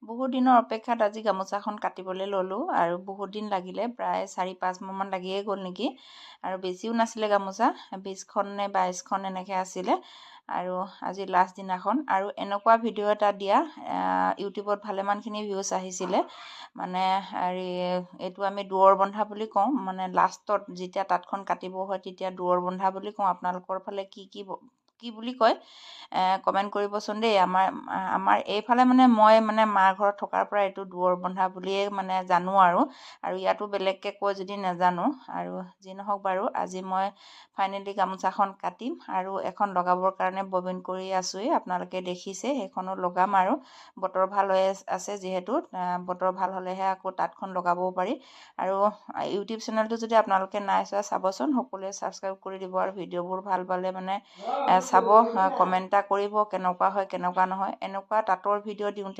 বহুত দিনৰ অপেক্ষাত আজি গামোচাখন কাটিবলৈ ল'লোঁ আৰু বহুত দিন লাগিলে, প্ৰায় 4-5 মাহমান লাগিয়ে গ'ল নেকি। আৰু বেছিও নাছিলে গামোচা, 20খন নে 22খন এনেকৈ আছিলে। আৰু আজি লাষ্ট দিনাখন আৰু এনেকুৱা ভিডিঅ' এটা দিয়া ইউটিউবত ভালেমানখিনি ভিউজ আহিছিলে। মানে হেৰি এইটো আমি দুৱৰ বন্ধা বুলি কওঁ, মানে লাষ্টত যেতিয়া তাঁতখন কাটিব হয় তেতিয়া দুৱৰ বন্ধা বুলি কওঁ। আপোনালোকৰ ফালে কি বুলি কয় কমেণ্ট কৰিবচোন দেই। আমাৰ এইফালে মই মাৰ ঘৰত থকাৰ পৰা এইটো দুৱৰ বন্ধা বুলিয়ে জানো আৰু ইয়াতো বেলেগকৈ কয় যদি নাজানো। আৰু যি নহওক বাৰু, আজি মই ফাইনেলি গামোচাখন কাটিম আৰু এখন লগাবৰ কাৰণে ববিন কৰি আছোঁৱেই। আপোনালোকে দেখিছে, সেইখনো লগাম আৰু বতৰ ভাল হৈ আছে যিহেতু, বতৰ ভাল হ'লেহে আকৌ তাঁতখন লগাবও পাৰি। আৰু ইউটিউব চেনেলটো যদি আপোনালোকে নাই চোৱা, চাবচোন, সকলোৱে ছাবস্ক্ৰাইব কৰি দিব আৰু ভিডিঅ'বোৰ ভাল পালে চাব, কমেণ্ট এটা কৰিব কেনেকুৱা হয় কেনেকুৱা নহয়। এনেকুৱা তাঁতৰ ভিডিঅ' দিওঁতে